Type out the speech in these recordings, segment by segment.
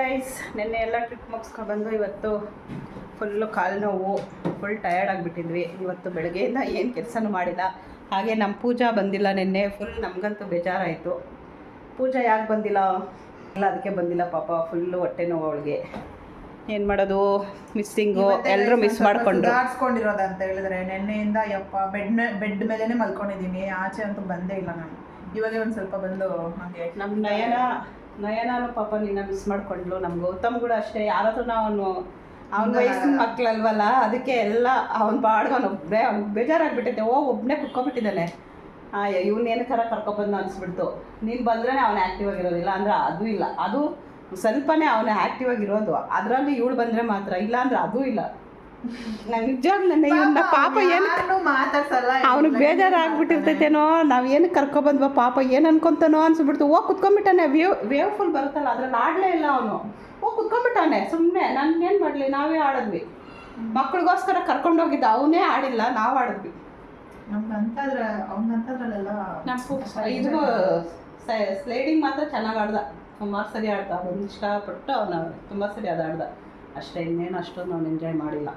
Guys, ನಿನ್ನೆ ಎಲ್ಲ trip ಮುಗಿಸ್ಕೊಂಡು ಬಂದು ಇವತ್ತು ಫುಲ್ಲು ಕಾಲು ನೋವು, ಫುಲ್ ಟಯರ್ಡ್ ಆಗಿಬಿಟ್ಟಿದ್ವಿ. ಇವತ್ತು ಬೆಳಗ್ಗೆಯಿಂದ ಏನು ಕೆಲಸನೂ ಮಾಡಿಲ್ಲ. ಹಾಗೆ ನಮ್ಮ ಪೂಜಾ ಬಂದಿಲ್ಲ ನಿನ್ನೆ. ಫುಲ್ ನಮಗಂತೂ ಬೇಜಾರಾಯಿತು. ಪೂಜಾ ಯಾಕೆ ಬಂದಿಲ್ಲ ಇಲ್ಲ, ಅದಕ್ಕೆ ಬಂದಿಲ್ಲ ಪಾಪ. ಫುಲ್ಲು ಹೊಟ್ಟೆ ನೋವು ಅವಳಿಗೆ. ಏನು ಮಾಡೋದು, ಮಿಸ್ಸಿಂಗು. ಎಲ್ಲರೂ ಮಿಸ್ ಮಾಡಿಕೊಂಡ್ರು. ಆಡ್ಸ್ಕೊಂಡಿರೋದಂತ ಹೇಳಿದ್ರೆ ನೆನ್ನೆಯಿಂದ ಯಪ್ಪ ಬೆಡ್ ಮೇಲೇ ಮಲ್ಕೊಂಡಿದ್ದೀನಿ. ಆಚೆ ಅಂತೂ ಬಂದೇ ಇಲ್ಲ ನಾನು. ಇವಾಗ ಒಂದು ಸ್ವಲ್ಪ ಬಂದು ಹಾಗೆ ನಮ್ಮ ನಯನಾನು ಪಾಪ ನಿನ್ನ ಮಿಸ್ ಮಾಡ್ಕೊಂಡ್ಲು. ನಮ್ಮ ಗೌತಮ್ ಕೂಡ ಅಷ್ಟೇ. ಯಾರಾದ್ರೂ ಅವ್ನ ವಯಸ್ಸಿನ ಮಕ್ಕಳಲ್ವಲ್ಲ, ಅದಕ್ಕೆ ಎಲ್ಲ ಅವ್ನ ಬಾಡ್ಗೆ ಅವನೊಬ್ಬನೇ. ಅವ್ನಿಗೆ ಬೇಜಾರಾಗ್ಬಿಟ್ಟೈತೆ. ಒಬ್ಬನೇ ಕುತ್ಕೊಬಿಟ್ಟಿದ್ದಾನೆ. ಇವನೇನು ಥರ ಕರ್ಕೊಬಂದು ಅನಿಸ್ಬಿಡ್ತು. ನೀನು ಬಂದ್ರೆ ಅವನು ಆ್ಯಕ್ಟಿವ್ ಆಗಿರೋದಿಲ್ಲ ಅಂದರೆ ಅದು ಇಲ್ಲ. ಅದು ಸ್ವಲ್ಪನೇ ಅವನು ಆ್ಯಕ್ಟಿವ್ ಆಗಿರೋದು. ಅದರಲ್ಲಿ ಇವಳು ಬಂದರೆ ಮಾತ್ರ, ಇಲ್ಲ ಅಂದ್ರೆ ಅದೂ ಇಲ್ಲ. ನಂಗೆ ನಿಜವಾಗ್ಲೂ ಇವನ್ನ ಪಾಪ ಏನು ಮಾತಾಡ್ಸಲ್ಲ. ಅವ್ನಿಗೆ ಬೇಜಾರಾಗ್ಬಿಟ್ಟಿರ್ತೈತೇನೋ, ನಾವು ಏನಕ್ಕೆ ಕರ್ಕೊಬಂದ್ವ ಪಾಪ, ಏನು ಅನ್ಕೊಂತಾನೋ ಅನ್ಸ್ಬಿಡ್ತು. ಕುತ್ಕೊಂಡ್ಬಿಟ್ಟಾನೆ. ವೇವ್ ಫುಲ್ ಬರುತ್ತಲ್ಲ, ಅದ್ರಲ್ಲಿ ಆಡಲೇ ಇಲ್ಲ ಅವನು. ಕುತ್ಕೊಂಡ್ಬಿಟ್ಟಾನೆ ಸುಮ್ಮನೆ. ಏನು ಮಾಡಲಿ, ನಾವೇ ಆಡಿದ್ವಿ. ಮಕ್ಳಿಗೋಸ್ಕರ ಕರ್ಕೊಂಡೋಗಿದ್ದ, ಅವನೇ ಆಡಿಲ್ಲ, ನಾವು ಆಡಿದ್ವಿ. ಇದು ಸ್ಲೈಡಿಂಗ್ ಮಾತ್ರ ಚೆನ್ನಾಗಿ ಆಡ್ದ. ಸುಮಾರು ಸರಿ ಆಡ್ದ. ಅವ್ನು ಇಷ್ಟಪಟ್ಟು ಅವನು ತುಂಬ ಸರಿ ಅದು ಆಡ್ದ ಅಷ್ಟೇ. ಇನ್ನೇನು ಅಷ್ಟೊಂದು ಅವ್ನು ಎಂಜಾಯ್ ಮಾಡಿಲ್ಲ.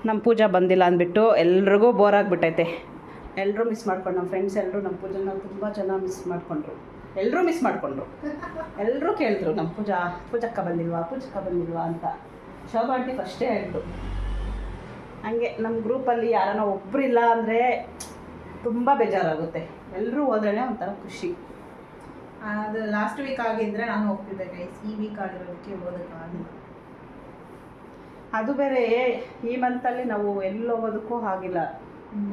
ನಮ್ಮ ಪೂಜಾ ಬಂದಿಲ್ಲ ಅಂದ್ಬಿಟ್ಟು ಎಲ್ರಿಗೂ ಬೋರ್ ಆಗಿಬಿಟ್ಟೈತೆ. ಎಲ್ಲರೂ ಮಿಸ್ ಮಾಡ್ಕೊಂಡು, ನಮ್ಮ ಫ್ರೆಂಡ್ಸ್ ಎಲ್ಲರೂ ನಮ್ಮ ಪೂಜಾನ ತುಂಬ ಜನ ಮಿಸ್ ಮಾಡಿಕೊಂಡ್ರು. ಎಲ್ಲರೂ ಮಿಸ್ ಮಾಡಿಕೊಂಡ್ರು. ಎಲ್ಲರೂ ಕೇಳಿದ್ರು, ನಮ್ಮ ಪೂಜಕ್ಕ ಬಂದಿಲ್ವಾ ಅಂತ. ಶೋಭಾ ಆಂಟಿ ಫಸ್ಟೇ ಹೇಳಿದ್ರು. ಹಂಗೆ ನಮ್ಮ ಗ್ರೂಪಲ್ಲಿ ಯಾರನ್ನ ಒಬ್ಬರಿಲ್ಲ ಅಂದರೆ ತುಂಬ ಬೇಜಾರಾಗುತ್ತೆ. ಎಲ್ಲರೂ ಹೋದ್ರೇ ಒಂಥರ ಖುಷಿ. ಅದು ಲಾಸ್ಟ್ ವೀಕ್ ಆಗಿದ್ರೆ ನಾನು ಹೋಗ್ತಿದ್ದೆ ಗೈಸ್. ಈ ವೀಕ್ ಆಗಿರೋದಕ್ಕೆ ಹೋಗೋದಕ್ಕಾಗಿಲ್ಲ. ಅದು ಬೇರೆ, ಈ ಮಂತಲ್ಲಿ ನಾವು ಎಲ್ಲಿ ಹೋಗೋದಕ್ಕೂ ಆಗಿಲ್ಲ.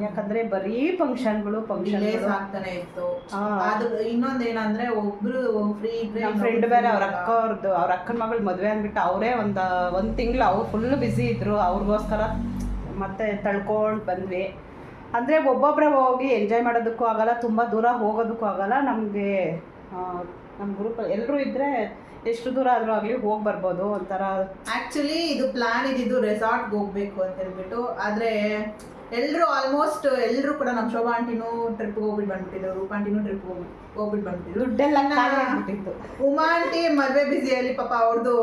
ಯಾಕಂದ್ರೆ ಬರೀ ಫಂಕ್ಷನ್ಗಳು ಆಗ್ತಾನೆ ಇತ್ತು. ಅದು ಇನ್ನೊಂದೇನಂದ್ರೆ ಒಬ್ರು ಫ್ರೀ ಇದ್ರೆ ನಮ್ಮ ಫ್ರೆಂಡ್ ಬೇರೆ ಅವ್ರ ಅಕ್ಕನ ಮಗಳು ಮದುವೆ ಅಂದ್ಬಿಟ್ಟು ಅವರೇ ಒಂದು ತಿಂಗಳು ಅವ್ರು ಫುಲ್ಲು ಬ್ಯುಸಿ ಇದ್ರು. ಅವ್ರಿಗೋಸ್ಕರ ಮತ್ತೆ ತಳ್ಕೊಂಡು ಬಂದ್ವಿ. ಅಂದರೆ ಒಬ್ಬೊಬ್ಬರೇ ಹೋಗಿ ಎಂಜಾಯ್ ಮಾಡೋದಕ್ಕೂ ಆಗಲ್ಲ, ತುಂಬ ದೂರ ಹೋಗೋದಕ್ಕೂ ಆಗಲ್ಲ. ನಮಗೆ ನಮ್ಮ ಗ್ರೂಪ್ ಎಲ್ಲರೂ ಇದ್ದರೆ ಎಷ್ಟು ದೂರ ಆದರೂ ಆಗಲಿ ಹೋಗಿ ಬರ್ಬೋದು. ಒಂಥರ ಆ್ಯಕ್ಚುಲಿ ಇದು ಪ್ಲ್ಯಾನ್ ಇದ್ದಿದ್ದು ರೆಸಾರ್ಟ್ಗೆ ಹೋಗಬೇಕು ಅಂತ ಹೇಳ್ಬಿಟ್ಟು. ಆದರೆ ಆಲ್ಮೋಸ್ಟ್ ಎಲ್ಲರೂ ಕೂಡ ನಮ್ಮ ಶೋಭಾ ಆಂಟಿನೂ ಟ್ರಿಪ್ಗೆ ಹೋಗ್ಬಿಟ್ಟು ಬಂದ್ಬಿಟ್ಟಿದ್ರು, ರೂಪಾ ಆಂಟಿನೂ ಟ್ರಿಪ್ ಹೋಗ್ಬಿಟ್ಟು ಬಂದ್ಬಿಟ್ಟಿದ್ರು. ದುಡ್ಡೆಲ್ಲ ಉಮಾ ಆಂಟಿ ಮದುವೆ ಬ್ಯುಸಿಯಲ್ಲಿ ಪಾಪ ಅವ್ರದ್ದು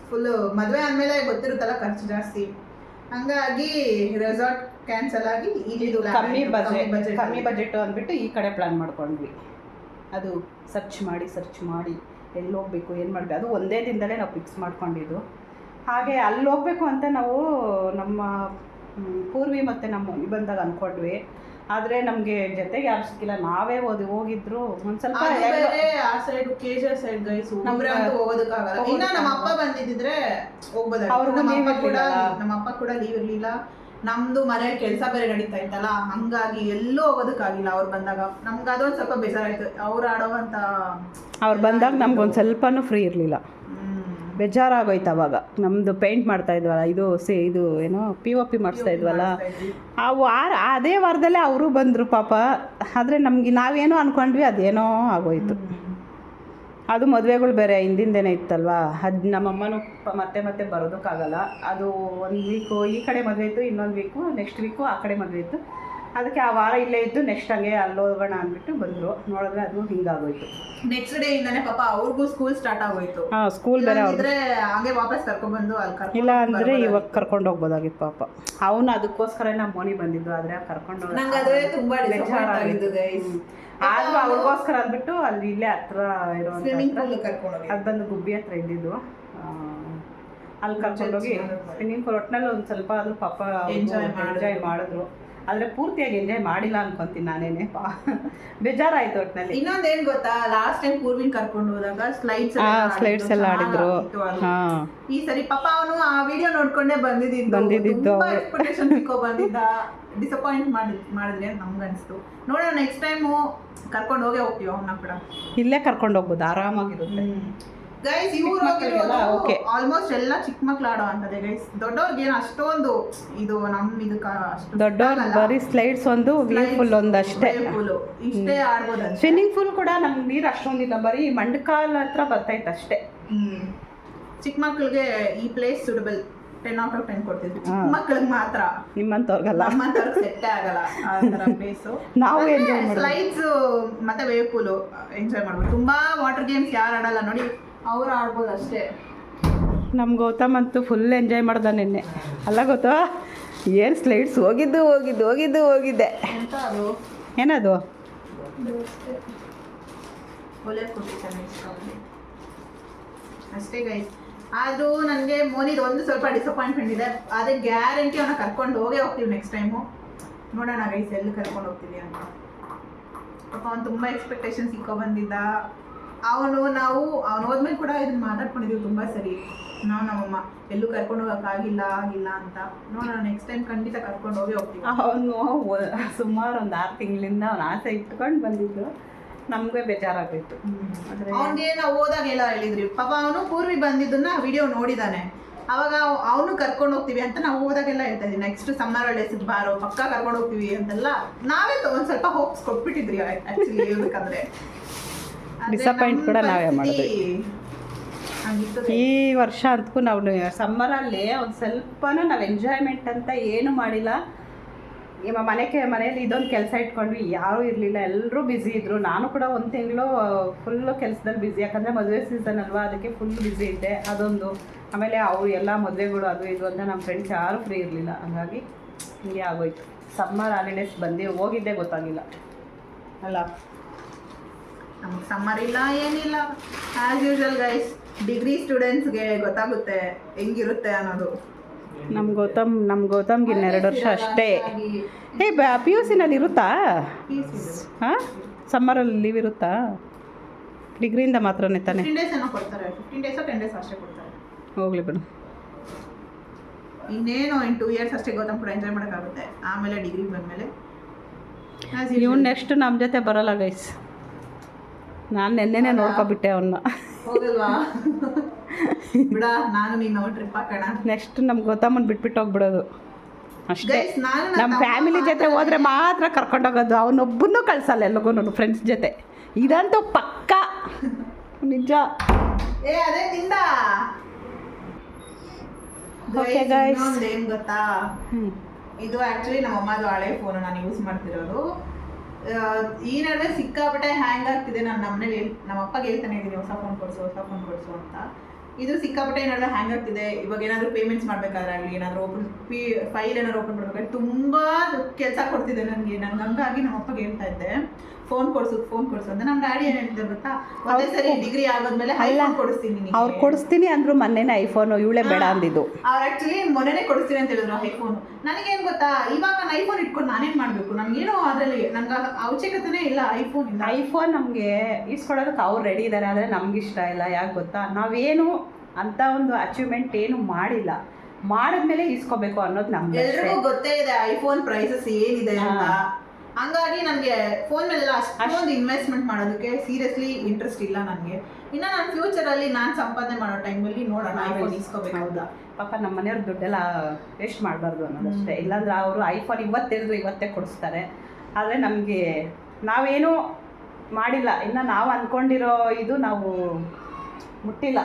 ಫುಲ್ಲು ಮದುವೆ ಆದಮೇಲೆ ಗೊತ್ತಿರುತ್ತಲ್ಲ ಖರ್ಚು ಜಾಸ್ತಿ. ಹಂಗಾಗಿ ರೆಸಾರ್ಟ್ ಕ್ಯಾನ್ಸಲ್ ಆಗಿ ಇದು ಕಮ್ಮಿ ಬಜೆಟ್ ಅಂದ್ಬಿಟ್ಟು ಈ ಕಡೆ ಪ್ಲ್ಯಾನ್ ಮಾಡ್ಕೊಂಡ್ವಿ. ಅದು ಸರ್ಚ್ ಮಾಡಿ ಎಲ್ಲಿ ಹೋಗ್ಬೇಕು, ಏನು ಮಾಡಬೇಕು, ಅದು ಒಂದೇ ದಿನದಲ್ಲೇ ನಾವು ಫಿಕ್ಸ್ ಮಾಡ್ಕೊಂಡಿದ್ದು. ಹಾಗೆ ಅಲ್ಲಿ ಹೋಗ್ಬೇಕು ಅಂತ ನಾವು ನಮ್ಮ ಪೂರ್ವಿ ಮತ್ತು ನಮ್ಮ ಬಂದಾಗ ಅಂದ್ಕೊಂಡ್ವಿ. ಆದರೆ ನಮಗೆ ಜೊತೆಗೆ ಯಾರು ಸಿಕ್ಕಿಲ್ಲ. ನಾವೇ ಹೋಗಿದ್ರು ಒಂದು ಸ್ವಲ್ಪ ಆ ಸೈಡ್ KGR ಸೈಡ್ ಗೈಸ್ ಹೋಗೋದಕ್ಕಾಗಲ್ಲ. ಇನ್ನು ನಮ್ಮ ಅಪ್ಪ ಬಂದಿದ್ದಿದ್ರೆ ಹೋಗ್ಬೋದಾಗಿತ್ತು. ಅವ್ರಿಗೂ ನಮ್ಮ ಅಪ್ಪ ಕೂಡ ಲೀವ್ ಇರಲಿಲ್ಲ. ನಮ್ದು ಮನೇಲಿ ಕೆಲಸ ಬೇರೆ ನಡೀತಾ ಇತ್ತಲ್ಲ, ಹಂಗಾಗಿ ಎಲ್ಲೂ ಹೋಗೋದಕ್ಕಾಗಿಲ್ಲ. ಅವ್ರು ಬಂದಾಗ ನಮ್ಗೆ ಅದೊಂದು ಸ್ವಲ್ಪ ಬೇಜಾರಾಯ್ತು. ಅವ್ರು ಬಂದಾಗ ನಮ್ಗೊಂದು ಸ್ವಲ್ಪನೂ ಫ್ರೀ ಇರಲಿಲ್ಲ. ಬೇಜಾರಾಗೋಯ್ತು. ಅವಾಗ ನಮ್ಮದು ಪೇಂಟ್ ಮಾಡ್ತಾ ಇದ್ವಲ್ಲ, ಇದು ಏನೋ POP ಮಾಡಿಸ್ತಾ ಇದ್ವಲ್ಲ, ಅದೇ ವಾರದಲ್ಲೇ ಅವರು ಬಂದರು ಪಾಪ. ಆದರೆ ನಮಗೆ ನಾವೇನೋ ಅಂದ್ಕೊಂಡ್ವಿ, ಅದೇನೋ ಆಗೋಯ್ತು. ಅದು ಮದುವೆಗಳು ಬೇರೆ ಹಿಂದಿಂದೇನೆ ಇತ್ತಲ್ವ. ಅದು ನಮ್ಮಮ್ಮನೂ ಮತ್ತೆ ಬರೋದಕ್ಕಾಗಲ್ಲ. ಅದು ಒಂದು ವೀಕು ಈ ಕಡೆ ಮದುವೆ ಇತ್ತು, ಇನ್ನೊಂದು ವೀಕು ನೆಕ್ಸ್ಟ್ ವೀಕು ಆ ಕಡೆ ಮದುವೆ ಇತ್ತು. ಅದಕ್ಕೆ ಆ ವಾರ ಇಲ್ಲೇ ಇದ್ದು ನೆಕ್ಸ್ಟ್ ಹಂಗೆ ಅಲ್ಲಿ ಹೋಗೋಣ ಅಂದ್ಬಿಟ್ಟು ಬಂದರು. ನೋಡಿದ್ರೆ ಅದು ಹಿಂಗಾಗೋಯ್ತು. ನೆಕ್ಸ್ಟ್ ಡೇ ಇಂದಾನೆ ಪಾಪ ಅವ್ರಿಗೂ ಸ್ಕೂಲ್ ಸ್ಟಾರ್ಟ್ ಆಗೋಯ್ತು. ಸ್ಕೂಲ್ ಬೇರೆ ಅವ್ರಿಗೆ ಹಾಗೆ ವಾಪಸ್ ಕರ್ಕೊಂಡ್ಬಂದು ಅಲ್ಲಿ ಇಲ್ಲ ಅಂದರೆ ಇವಾಗ ಕರ್ಕೊಂಡು ಹೋಗ್ಬೋದಾಗಿತ್ತು ಪಾಪ. ಅವನು ಅದಕ್ಕೋಸ್ಕರ ನಮ್ಮ ಮೋನಿ ಬಂದಿದ್ದು. ಆದರೆ ಕರ್ಕೊಂಡು ಹೋಗಿ ನಂಗೆ ಅದೇ ತುಂಬ ಬೇಜಾರಾಗಿದ್ದು ಗೈಸ್. ಆದ್ರೂ ಅವ್ರಿಗೋಸ್ಕರ ಅಂದ್ಬಿಟ್ಟು ಅಲ್ಲಿ ಇಲ್ಲೇ ಹತ್ರ ಇರೋ ಸ್ವಿಮ್ಮಿಂಗ್ ಪೂಲ್ ಕರ್ಕೊಂಡೋಗಿ, ಅದು ಬಂದು ಗುಬ್ಬಿ ಹತ್ರ ಇದ್ದಿದ್ದು. ಅಲ್ಲಿ ಕರ್ಕೊಂಡೋಗಿ ಸ್ವಿಮ್ಮಿಂಗ್ ಪೂಲ್ ಒಟ್ಟಿನಲ್ಲಿ ಒಂದು ಸ್ವಲ್ಪ ಆದರೂ ಪಾಪ ಎಂಜಾಯ್ ಮಾಡಿದ್ರು. ಆದರೆ ಪೂರ್ತಿಯಾಗಿ ಎಂಜಾಯ್ ಮಾಡಿಲ್ಲ ಅನ್ಕೊಂತೀನಿ ನಾನೇನೆ. ಬೇಜಾರಾಯ್ತು ಒಟ್ಟಿನಲ್ಲಿ. ಇನ್ನೊಂದೇನು ಗೊತ್ತಾ, ಲಾಸ್ಟ್ ಟೈಮ್ ಪೂರ್ವಿನ್ ಕರ್ಕೊಂಡು ಹೋದಾಗ ಸ್ಲೈಡ್ಸ್ ಎಲ್ಲ ಆಡಿದ್ರು. ಈ ಸರಿ ಪಾಪ ಅವನು ಆ ವಿಡಿಯೋ ನೋಡ್ಕೊಂಡೇ ಬಂದಿದ್ದು. ಎಕ್ಸ್ಪೆಕ್ಟೇಷನ್ ಬಂದಿದ್ದ, ಡಿಸಪಾಯಿಂಟ್ ಮಾಡಿದ್ರಿ ಅಂತ ನಮ್ಗೆ ಅನಿಸ್ತು. ನೋಡೋಣ ನೆಕ್ಸ್ಟ್ ಟೈಮು ಕರ್ಕೊಂಡು ಹೋಗ್ತೀವಿ ಅವನ್ನ ಕೂಡ. ಇಲ್ಲೇ ಕರ್ಕೊಂಡು ಹೋಗ್ಬೋದು, ಆರಾಮಾಗಿರುತ್ತೆ. ಗೈಸ್ ಇವ್ರು ಆಲ್ಮೋಸ್ಟ್ ಎಲ್ಲ ಚಿಕ್ಕ ಮಕ್ಳು ಆಡೋ ಅಂತದೆ ಗೈಸ್. ದೊಡ್ಡವ್ರಿಗೆ ಏನು ಅಷ್ಟೊಂದು ಇದು ದೊಡ್ಡವ್ರು ಬರೀ ಸ್ಲೈಡ್ಸ್ ಒಂದು ಫುಲ್ ಒಂದಷ್ಟೇ ಇಷ್ಟೇ ಆಡ್ಬೋದು. ಸ್ವಿಮ್ಮಿಂಗ್ ಪೂಲ್ ಕೂಡ ನಮ್ಗೆ ನೀರು ಅಷ್ಟೊಂದಿಲ್ಲ, ಬರೀ ಮಂಡಕಾಲ್ ಹತ್ರ ಬರ್ತೈತೆ ಅಷ್ಟೇ. ಚಿಕ್ಕ ಮಕ್ಳಿಗೆ ಈ ಪ್ಲೇಸ್ ಸೂಟಬಲ್. 10 out of 10 ಕೊಡ್ತಿದ್ವಿ. ಚಿಕ್ಕ ಮಕ್ಳಿಗೆ ಮಾತ್ರ, ನಿಮ್ಮಂತವ್ರಿಗಲ್ಲ, ಸೆಟ್ ಆಗಲ್ಲ ಆ ಥರ ಪ್ಲೇಸು. ನಾವು ಎಂಜಾಯ್ ಸ್ಲೈಡ್ಸ್ ಮತ್ತೆ ವೇವ್ ಪೂಲು ಎಂಜಾಯ್ ಮಾಡ್ಬೋದು. ತುಂಬಾ ವಾಟರ್ ಗೇಮ್ಸ್ ಯಾರು ಆಡಲ್ಲ ನೋಡಿ, ಅವ್ರು ಆಡ್ಬೋದು ಅಷ್ಟೇ. ನಮ್ಮ ಗೌತಮ್ ಅಂತೂ ಫುಲ್ ಎಂಜಾಯ್ ಮಾಡ್ದ ನಿನ್ನೆ. ಅಲ್ಲ ಗೊತ್ತಾ, ಏನು ಸ್ಲೈಡ್ಸ್ ಹೋಗಿದ್ದೆ. ಎಂತ ಅದು ಏನದು? ಒಳ್ಳೆ ಕೊಟ್ಟಿದ್ದಾನೆ ಅಷ್ಟೇ ಗೈಸ್. ಆದರೂ ನನಗೆ ಮೋನಿದು ಒಂದು ಸ್ವಲ್ಪ ಡಿಸಪಾಯಿಂಟ್ಮೆಂಟ್ ಇದೆ. ಅದೇ ಗ್ಯಾರಂಟಿ ಅವನ್ನ ಕರ್ಕೊಂಡು ಹೋಗ್ತೀವಿ ನೆಕ್ಸ್ಟ್ ಟೈಮು. ನೋಡೋಣ ಗೈಸ್ ಎಲ್ಲಿ ಕರ್ಕೊಂಡು ಹೋಗ್ತೀವಿ ಅಂತ. ಪಾಪ ಅವ್ನು ತುಂಬ ಎಕ್ಸ್ಪೆಕ್ಟೇಷನ್ಸ್ ಬಂದಿದ್ದ. ಅವನು ಹೋದ್ಮೇಲೆ ಕೂಡ ಇದನ್ನ ಮಾತಾಡ್ಕೊಂಡಿದ್ದೀವಿ ತುಂಬ ಸರಿ. ನಮ್ಮಮ್ಮ ಎಲ್ಲೂ ಕರ್ಕೊಂಡು ಹೋಗೋಕ್ಕಾಗಿಲ್ಲ ಅಂತ. ನೋಡೋಣ ನೆಕ್ಸ್ಟ್ ಟೈಮ್ ಖಂಡಿತ ಕರ್ಕೊಂಡು ಹೋಗ್ತೀವಿ. ಅವನು ಸುಮಾರು ಒಂದು 6 ತಿಂಗಳಿಂದ ಅವನು ಆಸೆ ಇಟ್ಕೊಂಡು ಬಂದಿದ್ದು. ನಮಗೆ ಬೇಜಾರಾಗಿತ್ತು. ಅವನಿಗೆ ನಾವು ಹೋದಾಗೆಲ್ಲ ಹೇಳಿದ್ರಿ, ಪಾಪ ಅವನು ಪೂರ್ವಿ ಬಂದಿದ್ದನ್ನ ವಿಡಿಯೋ ನೋಡಿದಾನೆ. ಅವಾಗ ಅವನು ಕರ್ಕೊಂಡು ಹೋಗ್ತೀವಿ ಅಂತ ನಾವು ಹೋದಾಗೆಲ್ಲ ಹೇಳ್ತಾ ಇದ್ವಿ, ನೆಕ್ಸ್ಟ್ ಸಮ್ಮರ್ ಹಾಲಿಡೇಸ್ ಬಾರೋ ಪಕ್ಕ ಕರ್ಕೊಂಡು ಹೋಗ್ತೀವಿ ಅಂತೆಲ್ಲ ನಾವೇ ಒಂದು ಸ್ವಲ್ಪ ಹೋಪ್ಸ್ ಕೊಟ್ಬಿಟ್ಟಿದ್ರಿ. ಆ್ಯಕ್ಚುಲಿ ಹೇಳ್ಬೇಕಂದ್ರೆ ಡಿಸಪಾಯಿಂಟ್ ಕೂಡ ನಾವೇ ಮಾಡಿದ್ವಿ. ಈ ವರ್ಷ ಅಂತೂ ನಾವು ಸಮ್ಮರಲ್ಲಿ ಒಂದು ಸ್ವಲ್ಪನೂ ನಾವು ಎಂಜಾಯ್ಮೆಂಟ್ ಅಂತ ಏನೂ ಮಾಡಿಲ್ಲ. ಮನೇಲಿ ಇದೊಂದು ಕೆಲಸ ಇಟ್ಕೊಂಡ್ವಿ, ಯಾರೂ ಇರಲಿಲ್ಲ, ಎಲ್ಲರೂ ಬ್ಯುಸಿ ಇದ್ದರು. ನಾನು ಕೂಡ ಒಂದು ತಿಂಗಳು ಫುಲ್ಲು ಕೆಲಸದಲ್ಲಿ ಬ್ಯುಸಿ, ಯಾಕಂದರೆ ಮದುವೆ ಸೀಸನ್ ಅಲ್ವಾ, ಅದಕ್ಕೆ ಫುಲ್ ಬ್ಯುಸಿ ಇದ್ದೆ. ಅದೊಂದು, ಆಮೇಲೆ ಅವರು ಎಲ್ಲ ಮದುವೆಗಳು ಅದು ಇದು ಅಂತ ನಮ್ಮ ಫ್ರೆಂಡ್ಸ್ ಯಾರೂ ಫ್ರೀ ಇರಲಿಲ್ಲ. ಹಾಗಾಗಿ ಹಿಂಗೆ ಆಗೋಯ್ತು. ಸಮ್ಮರ್ ಹಾಲಿಡೇಸ್ ಹೋಗಿದ್ದೆ ಗೊತ್ತಾಗಿಲ್ಲ ಅಲ್ಲ. ನಮಗೆ ಸಮ್ಮರ್ ಇಲ್ಲ ಏನಿಲ್ಲ. ಆ್ಯಸ್ ಯೂಶುವಲ್ ಗೈಸ್, ಡಿಗ್ರಿ ಸ್ಟೂಡೆಂಟ್ಸ್ಗೆ ಗೊತ್ತಾಗುತ್ತೆ ಹೆಂಗಿರುತ್ತೆ ಅನ್ನೋದು. ನಮ್ಮ ಗೌತಮ್ಗೆ 2 ವರ್ಷ ಅಷ್ಟೇ. PUC ನಲ್ಲಿ ಇರುತ್ತಾ? ಹಾಂ, ಸಮ್ಮರಲ್ಲಿ ಲೀವ್ ಇರುತ್ತಾ? ಡಿಗ್ರಿಯಿಂದ ಮಾತ್ರನೇ ತಾನೆ? 15 ಡೇಸ್ ಏನೋ ಕೊಡ್ತಾರೆ, 15 ಡೇಸೋ 10 ಡೇಸ್ ಅಷ್ಟೇ ಕೊಡ್ತಾರೆ. ಹೋಗ್ಲಿ ಬಿಡು, ಇನ್ನೇನು 2 ಇಯರ್ಸ್ ಅಷ್ಟೇ ಗೌತಮ್ ಕೂಡ ಎಂಜಾಯ್ ಮಾಡೋಕ್ಕಾಗುತ್ತೆ. ಆಮೇಲೆ ಡಿಗ್ರಿ ಬಂದಮೇಲೆ ಇವ್ನು ನೆಕ್ಸ್ಟ್ ನಮ್ಮ ಜೊತೆ ಬರೋಲ್ಲ ಗೈಸ್. ನಾನು ನೆನ್ನೆನೇ ನೋಡ್ಕೊಬಿಟ್ಟೆ ಅವನ್ನ. ಹೋಗಲ್ವಾ ಬಿಡ, ನಾನು ನೀನು ಟ್ರಿಪ್ ಹಾಕೋಣ. ನೆಕ್ಸ್ಟ್ ನಮ್ಮ ಗೌತಮನ್ ಬಿಟ್ಬಿಟ್ಟು ಹೋಗ್ಬಿಡೋದು ಅಷ್ಟೇ. ನಮ್ಮ ಫ್ಯಾಮಿಲಿ ಜೊತೆ ಹೋದ್ರೆ ಮಾತ್ರ ಕರ್ಕೊಂಡೋಗೋದು. ಅವನೊಬ್ಬನೂ ಕಳ್ಸಲ್ಲ ಎಲ್ಲಿಗೂ ಫ್ರೆಂಡ್ಸ್ ಜೊತೆ. ಇದಂತೂ ಪಕ್ಕ ನಿಜ. ಅದೇ ತಿಂದ ಏನ್ ಗೊತ್ತಾ, ಇದು ಆಕ್ಚುಲಿ ನಮ್ಮ ಅಮ್ಮದು ಹಳೆ ಫೋನ್ ನಾನು ಯೂಸ್ ಮಾಡ್ತಿರೋದು. ಈ ನಡುವೆ ಸಿಕ್ಕಾಪಟ್ಟೆ ಹ್ಯಾಂಗ್ ಆಗ್ತಿದೆ. ನಾನು ನಮ್ಮ ಅಪ್ಪಗೆ ಹೇಳ್ತಾನೆ ಇದ್ದೀನಿ ಹೊಸ ಫೋನ್ ಕೊಡಿಸು ಅಂತ. ಇದು ಸಿಕ್ಕಾಪಟ್ಟೆ ನಡುವೆ ಹ್ಯಾಂಗ್ ಆಗ್ತಿದೆ. ಇವಾಗ ಏನಾದರೂ ಪೇಮೆಂಟ್ಸ್ ಮಾಡಬೇಕಾದ್ರಾಗಲಿ, ಏನಾದರೂ ಫೈಲ್ ಏನಾದ್ರು ಓಪನ್ ಮಾಡಬೇಕಾದ್ರೆ ತುಂಬ ಕೆಲಸ ಕೊಡ್ತಿದೆ ನನಗೆ. ಹಂಗಾಗಿ ನಮ್ಮ ಅಪ್ಪಗೆ ಹೇಳ್ತಾ ಇದ್ದೆ ಫೋನ್ ಕೊಡಿಸು ಅಂತ. ನಮ್ಮ ಡ್ಯಾಡಿ ಏನು ಹೇಳ್ತಿದ್ದಾರೆ ಗೊತ್ತಾ, ಅದೇ ಸರಿ ಡಿಗ್ರಿ ಆಗೋದ್ಮೇಲೆ ಐಫೋನ್ ಕೊಡಿಸ್ತೀನಿ. ಅವ್ರು ಕೊಡಿಸ್ತೀನಿ ಅಂದ್ರು ಮೊನ್ನೆನೇ ಐಫೋನ್, ಇವಳೇ ಬೇಡ ಅಂದಿದ್ದು. ಅವ್ರು ಆ್ಯಕ್ಚುಲಿ ಮೊನ್ನೆನೇ ಕೊಡಿಸ್ತೀನಿ ಅಂತ ಹೇಳಿದ್ರು ಐಫೋನ್. ನನಗೇನು ಗೊತ್ತಾ, ಇವಾಗ ನಾನು ಐಫೋನ್ ಇಟ್ಕೊಂಡು ನಾನೇನು ಮಾಡಬೇಕು? ನನಗೇನು ಅದರಲ್ಲಿ ನನಗೆ ಅವಶ್ಯಕತೆನೇ ಇಲ್ಲ ಐಫೋನ್ ನಮಗೆ ಇಸ್ಕೊಡೋದಕ್ಕೆ ಅವ್ರು ರೆಡಿ ಇದ್ದಾರೆ, ಆದರೆ ನಮ್ಗೆ ಇಷ್ಟ ಇಲ್ಲ. ಯಾಕೆ ಗೊತ್ತಾ, ನಾವೇನು ಅಂತ ಒಂದು ಅಚೀವ್ಮೆಂಟ್ ಏನು ಮಾಡಿಲ್ಲ. ಮಾಡಿದ್ಮೇಲೆ ಇಸ್ಕೋಬೇಕು ಅನ್ನೋದು ನಮ್ಗೆ ಎಲ್ರಿಗೂ ಗೊತ್ತೇ ಇದೆ ಐಫೋನ್ ಪ್ರೈಸಸ್ ಏನಿದೆ ಅಂತ. ಹಂಗಾಗಿ ನನಗೆ ಫೋನ್ ಮೇಲೆಲ್ಲ ಅಷ್ಟೊಂದು ಇನ್ವೆಸ್ಟ್ಮೆಂಟ್ ಮಾಡೋದಕ್ಕೆ ಸೀರಿಯಸ್ಲಿ ಇಂಟ್ರೆಸ್ಟ್ ಇಲ್ಲ ನನಗೆ. ಇನ್ನು ನಾನು ಫ್ಯೂಚರಲ್ಲಿ ನಾನು ಸಂಪಾದನೆ ಮಾಡೋ ಟೈಮಲ್ಲಿ ನೋಡೋಣ ಐಫೋನ್ ಇಸ್ಕೋಬೇಕು. ಹೌದಾ, ಪಾಪ ನಮ್ಮ ಮನೆಯವ್ರ ದುಡ್ಡೆಲ್ಲ ವೇಸ್ಟ್ ಮಾಡಬಾರ್ದು ಅನ್ನೋದಷ್ಟೇ. ಇಲ್ಲಾಂದ್ರೆ ಅವರು ಐಫೋನ್ ಇವತ್ತೇ ಕೊಡಿಸ್ತಾರೆ. ಆದರೆ ನಮಗೆ ನಾವೇನೂ ಮಾಡಿಲ್ಲ, ಇನ್ನು ನಾವು ಅಂದ್ಕೊಂಡಿರೋ ಇದು ನಾವು ಮುಟ್ಟಿಲ್ಲ.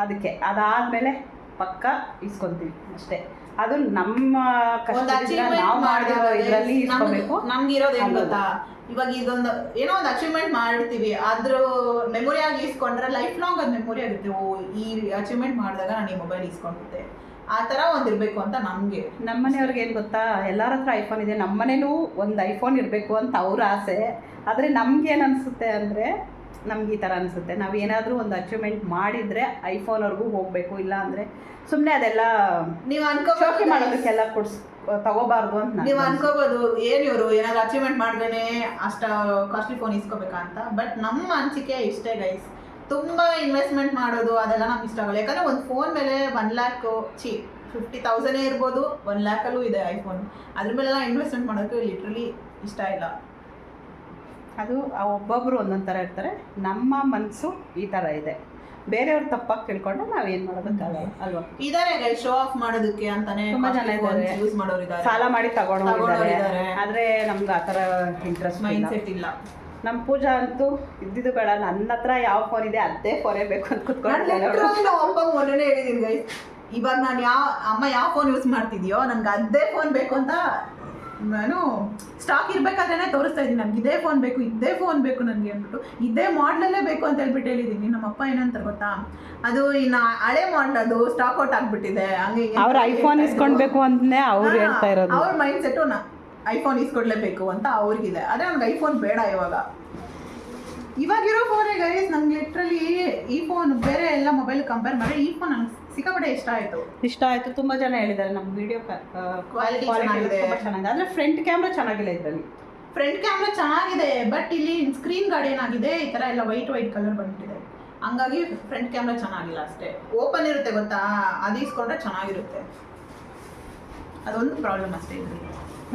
ಅದಕ್ಕೆ ಅದಾದಮೇಲೆ ಪಕ್ಕ ಇಸ್ಕೊತೀವಿ ಅಷ್ಟೇ. ಅದು ನಮ್ಮ ಕಷ್ಟದಿಂದ ನಾವು ಮಾಡಿರೋ ಇದರಲ್ಲಿ ಇಸ್ಕೋಬೇಕು. ನಮ್ಗೆ ಇರೋದು ಏನು ಗೊತ್ತಾ, ಇವಾಗ ಇದೊಂದು ಏನೋ ಒಂದು ಅಚೀವ್ಮೆಂಟ್ ಮಾಡಿರ್ತೀವಿ, ಅದ್ರ ಮೆಮೊರಿ ಆಗಿ ಇಸ್ಕೊಂಡ್ರೆ ಲೈಫ್ ಲಾಂಗ್ ಅದು ಮೆಮೊರಿ ಆಗುತ್ತೆ. ಈ ಅಚೀವ್ಮೆಂಟ್ ಮಾಡಿದಾಗ ನಾನು ಈ ಮೊಬೈಲ್ ಇಸ್ಕೊಂಡಿದ್ದೆ, ಆ ಥರ ಒಂದು ಇರಬೇಕು ಅಂತ ನಮಗೆ. ನಮ್ಮ ಮನೆಯವ್ರಿಗೆ ಏನು ಗೊತ್ತಾ, ಎಲ್ಲರ ಹತ್ರ ಐಫೋನ್ ಇದೆ, ನಮ್ಮ ಮನೇಲೂ ಒಂದು ಐಫೋನ್ ಇರಬೇಕು ಅಂತ ಅವ್ರ ಆಸೆ. ಆದರೆ ನಮ್ಗೇನು ಅನಿಸುತ್ತೆ ಅಂದರೆ, ನಮ್ಗೆ ಈ ಥರ ಅನಿಸುತ್ತೆ, ನಾವು ಏನಾದರೂ ಒಂದು ಅಚೀವ್ಮೆಂಟ್ ಮಾಡಿದರೆ ಐಫೋನ್ವರೆಗೂ ಹೋಗಬೇಕು. ಇಲ್ಲ ಅಂದರೆ ಸುಮ್ಮನೆ ಅದೆಲ್ಲ ನೀವು ಶೋಕಿ ಮಾಡೋದಕ್ಕೆಲ್ಲ ತಗೋಬಾರ್ದು ಅಂತ ನೀವು ಅನ್ಕೋಬೋದು. ಏನು ಇವರು ಏನಾದ್ರು ಅಚೀವ್ಮೆಂಟ್ ಮಾಡಿದ್ರೆ ಅಷ್ಟು ಕಾಸ್ಟ್ಲಿ ಫೋನ್ ಇಸ್ಕೋಬೇಕಾ ಅಂತ. ಬಟ್ ನಮ್ಮ ಅನಿಸಿಕೆ ಇಷ್ಟೇ ಗೈಸ್, ತುಂಬ ಇನ್ವೆಸ್ಟ್ಮೆಂಟ್ ಮಾಡೋದು ಅದೆಲ್ಲ ನಮ್ಗೆ ಇಷ್ಟ ಆಗಲ್ಲ. ಯಾಕಂದರೆ ಒಂದು ಫೋನ್ ಮೇಲೆ 1 ಲ್ಯಾಕ್ 50,000 ಇರ್ಬೋದು, 1 ಲ್ಯಾಕಲ್ಲೂ ಇದೆ ಐಫೋನ್. ಅದ್ರ ಮೇಲೆಲ್ಲ ಇನ್ವೆಸ್ಟ್ಮೆಂಟ್ ಮಾಡೋಕ್ಕೆ ಲಿಟ್ರಲಿ ಇಷ್ಟ ಇಲ್ಲ. ಅದು ಒಬ್ಬೊಬ್ಬರು ಒಂದೊಂದು ಥರ ಇರ್ತಾರೆ. ನಮ್ಮ ಮನಸ್ಸು ಈ ಥರ ಇದೆ. ಬೇರೆಯವ್ರ ತಪ್ಪಾಗಿ ತಿಳ್ಕೊಂಡು ನಾವೇನು ಮಾಡೋದಕ್ಕಾಗಲ್ಲ ಅಲ್ವಾ. ಇದಾರೆ ಗೈಸ್, ಶೋ ಆಫ್ ಮಾಡೋದಕ್ಕೆ ಅಂತಾನೆ ತುಂಬಾ ಜನ ಇದ್ದಾರೆ, ಯೂಸ್ ಮಾಡೋರು ಇದ್ದಾರೆ, ಸಾಲ ಮಾಡಿ ತಗೊಂಡಿದ್ದಾರೆ. ಆದರೆ ನಮ್ಗೆ ಆ ಥರ ಇಂಟ್ರೆಸ್ಟ್ ಮೈಂಡ್ ಸೆಟ್ ಇಲ್ಲ. ನಮ್ಮ ಪೂಜಾ ಅಂತೂ ಇದ್ದಿದ್ದು ಬೇಡ, ನನ್ನ ಹತ್ರ ಯಾವ ಫೋನ್ ಇದೆ ಅದೇ ಫೋನೇ ಬೇಕು ಅಂತ ಕುತ್ಕೊಂಡು ಅಪ್ಪ ಮೊನ್ನೆ ಹೇಳಿದೀನಿ ಗೈಸ್, ಇವಾಗ ನಾನು ಅಮ್ಮ ಯಾವ ಫೋನ್ ಯೂಸ್ ಮಾಡ್ತಿದ್ಯೋ ನನಗೆ ಅದೇ ಫೋನ್ ಬೇಕು ಅಂತ ನಾನು ಸ್ಟಾಕ್ ಇರಬೇಕಾದ್ರೆ ತೋರಿಸ್ತಾ ಇದ್ದೀನಿ ನನಗೆ ಇದೇ ಫೋನ್ ಬೇಕು ನನಗೆ ಅಂದ್ಬಿಟ್ಟು ಇದೇ ಮಾಡಲಲ್ಲೇ ಬೇಕು ಅಂತ ಹೇಳ್ಬಿಟ್ಟು ಹೇಳಿದ್ದೀನಿ. ನಮ್ಮಪ್ಪ ಏನಂತಾರೆ ಗೊತ್ತಾ, ಅದು ಇನ್ನು ಹಳೆ ಮಾಡಲ್, ಅದು ಸ್ಟಾಕ್ ಔಟ್ ಆಗಿಬಿಟ್ಟಿದೆ, ಹಂಗೆ ಅವ್ರು ಐಫೋನ್ ಇಸ್ಕೊಳ್ಬೇಕು ಅಂತಲೇ ಅವ್ರು ಹೇಳ್ತಾ ಇರೋದು. ಅವ್ರ ಮೈಂಡ್ ಸೆಟ್ಟು ಐಫೋನ್ ಇಸ್ಕೊಡ್ಲೇಬೇಕು ಅಂತ ಅವ್ರಿಗಿದೆ. ಅದೇ ಅವ್ನಿಗೆ ಐಫೋನ್ ಬೇಡ ಇವಾಗಿರೋ ಫೋನೇ ಗೈಸ್. ನಂಗೆ ಲಿಟ್ರಲಿ ಈ ಫೋನ್ ಬೇರೆ ಎಲ್ಲ ಮೊಬೈಲ್ ಕಂಪೇರ್ ಮಾಡಿದ್ರೆ ಈ ಫೋನ್ ನಂಗೆ ಸಿಕ್ಕಾಪಟ್ಟೆ ಇಷ್ಟ ಆಯಿತು. ತುಂಬ ಜನ ಹೇಳಿದ್ದಾರೆ ನಮ್ಮ ವಿಡಿಯೋ ಕ್ವಾಲಿಟಿ ಚೆನ್ನಾಗಿದೆ, ಆದರೆ ಫ್ರಂಟ್ ಕ್ಯಾಮ್ರಾ ಚೆನ್ನಾಗಿಲ್ಲ ಇದರಲ್ಲಿ. ಫ್ರಂಟ್ ಕ್ಯಾಮ್ರಾ ಚೆನ್ನಾಗಿದೆ, ಬಟ್ ಇಲ್ಲಿ ಸ್ಕ್ರೀನ್ ಗಾರ್ಡ್ ಏನಾಗಿದೆ ಈ ಥರ ಎಲ್ಲ ವೈಟ್ ಕಲರ್ ಬಂದ್ಬಿಟ್ಟಿದೆ, ಹಂಗಾಗಿ ಫ್ರಂಟ್ ಕ್ಯಾಮ್ರಾ ಚೆನ್ನಾಗಿಲ್ಲ ಅಷ್ಟೇ. ಓಪನ್ ಇರುತ್ತೆ ಗೊತ್ತಾ, ಅದು ಇಸ್ಕೊಂಡ್ರೆ ಚೆನ್ನಾಗಿರುತ್ತೆ, ಅದೊಂದು ಪ್ರಾಬ್ಲಮ್ ಅಷ್ಟೇ ಇದರಲ್ಲಿ.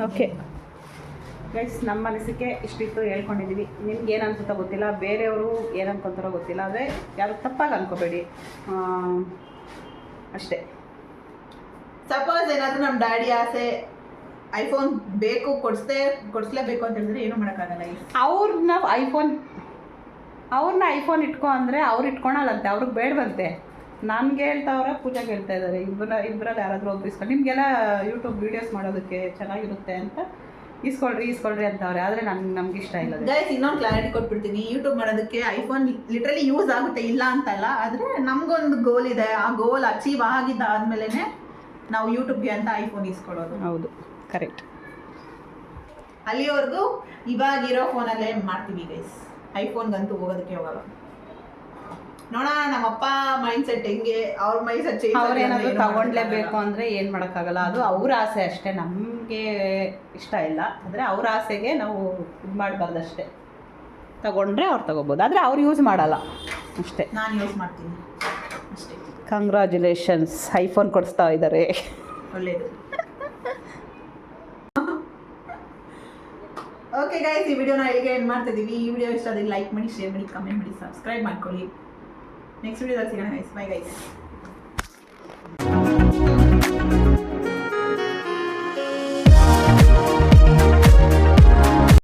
ಓಕೆ ಗೈಸ್, ನಮ್ಮ ಮನಸ್ಸಿಗೆ ಇಷ್ಟಿತ್ತು ಹೇಳ್ಕೊಂಡಿದ್ದೀವಿ. ನಿಮ್ಗೆ ಏನು ಅನ್ಸುತ್ತೋ ಗೊತ್ತಿಲ್ಲ, ಬೇರೆಯವರು ಏನು ಅನ್ಕೊತಾರೋ ಗೊತ್ತಿಲ್ಲ, ಆದರೆ ಯಾರು ತಪ್ಪಾಗಿ ಅನ್ಕೋಬೇಡಿ ಅಷ್ಟೇ. ಸಪೋಸ್ ಏನಾದರೂ ನಮ್ಮ ಡ್ಯಾಡಿ ಆಸೆ ಐಫೋನ್ ಬೇಕು ಕೊಡಿಸ್ಲೇಬೇಕು ಅಂತ ಹೇಳಿದ್ರೆ ಏನೂ ಮಾಡೋಕ್ಕಾಗಲ್ಲ. ಅವ್ರನ್ನ ಐಫೋನ್ ಇಟ್ಕೊ ಅಂದರೆ ಅವ್ರು ಇಟ್ಕೊಳಲ್ಲಂತೆ, ಅವ್ರಿಗೆ ಬೇಡವಂತೆ. ನನಗೆ ಹೇಳ್ತಾವ್ರೆ, ಪೂಜಾಗೆ ಹೇಳ್ತಾ ಇದ್ದಾರೆ, ಇಬ್ಬರಲ್ಲಿ ಯಾರಾದರೂ ಒಬ್ರು ಇಸ್ಕೊಂಡು ನಿಮಗೆಲ್ಲ ಯೂಟ್ಯೂಬ್ ವೀಡಿಯೋಸ್ ಮಾಡೋದಕ್ಕೆ ಚೆನ್ನಾಗಿರುತ್ತೆ ಅಂತ ಇಸ್ಕೊಳ್ರಿ ಅಂತವ್ರೆ. ಆದರೆ ನಮ್ಗೆ ಇಷ್ಟ ಇಲ್ಲ ಗೈಸ್. ಇನ್ನೊಂದು ಕ್ಲಾರಿಟಿ ಕೊಟ್ಬಿಡ್ತೀನಿ, ಯೂಟ್ಯೂಬ್ ಮಾಡೋದಕ್ಕೆ ಐಫೋನ್ ಲಿಟ್ರಲಿ ಯೂಸ್ ಆಗುತ್ತೆ, ಇಲ್ಲ ಅಂತಲ್ಲ. ಆದರೆ ನಮಗೊಂದು ಗೋಲ್ ಇದೆ, ಆ ಗೋಲ್ ಅಚೀವ್ ಆಗಿದ್ದಾದ್ಮೇಲೆ ನಾವು ಯೂಟ್ಯೂಬ್ಗೆ ಅಂತ ಐಫೋನ್ ಇಸ್ಕೊಳ್ಳೋದು. ಹೌದು, ಕರೆಕ್ಟ್. ಅಲ್ಲಿವರೆಗೂ ಇವಾಗಿರೋ ಫೋನಲ್ಲೇ ಮಾಡ್ತೀವಿ ಗೈಸ್, ಐಫೋನ್ಗಂತೂ ಹೋಗೋದಕ್ಕೆ ಹೋಗಲ್ಲ. ನೋಡೋಣ ನಮ್ಮಪ್ಪ ಮೈಂಡ್ ಸೆಟ್ ಹೆಂಗೆ, ಅವ್ರ ಮೈಂಡ್ ಸೆಟ್ ಅವ್ರೇನಾದ್ರು ತಗೊಂಡ್ಲೇಬೇಕು ಅಂದರೆ ಏನು ಮಾಡೋಕ್ಕಾಗಲ್ಲ, ಅದು ಅವ್ರ ಆಸೆ ಅಷ್ಟೇ, ನಮಗೆ ಇಷ್ಟ ಇಲ್ಲ. ಆದರೆ ಅವ್ರ ಆಸೆಗೆ ನಾವು ಇದು ಮಾಡಬಾರ್ದು ಅಷ್ಟೇ. ತಗೊಂಡ್ರೆ ಅವ್ರು ತಗೋಬೋದು, ಆದರೆ ಅವ್ರು ಯೂಸ್ ಮಾಡಲ್ಲ ಅಷ್ಟೇ. ನಾನು ಯೂಸ್ ಮಾಡ್ತೀನಿ ಅಷ್ಟೇ. ಕಂಗ್ರ್ಯಾಚುಲೇಷನ್ಸ್, ಐಫೋನ್ ಕೊಡಿಸ್ತಾ ಇದ್ದಾರೆ, ಒಳ್ಳೇದು. ಓಕೆ ಗೈಸ್, ಈ ವಿಡಿಯೋನ ಇಲ್ಲಿಗೆ ಎಂಡ್ ಮಾಡ್ತಿದ್ದೀವಿ. ಈ ವಿಡಿಯೋ ಇಷ್ಟ ಆದರೆ ಲೈಕ್ ಮಾಡಿ, ಶೇರ್ ಮಾಡಿ, ಕಮೆಂಟ್ ಮಾಡಿ, ಸಬ್ಸ್ಕ್ರೈಬ್ ಮಾಡ್ಕೊಳ್ಳಿ. ನೆಕ್ಸ್ಟ್ ವಿಡಿಯೋದಲ್ಲಿ ಸಿಗೋಣ ಗೈಸ್. Bye guys.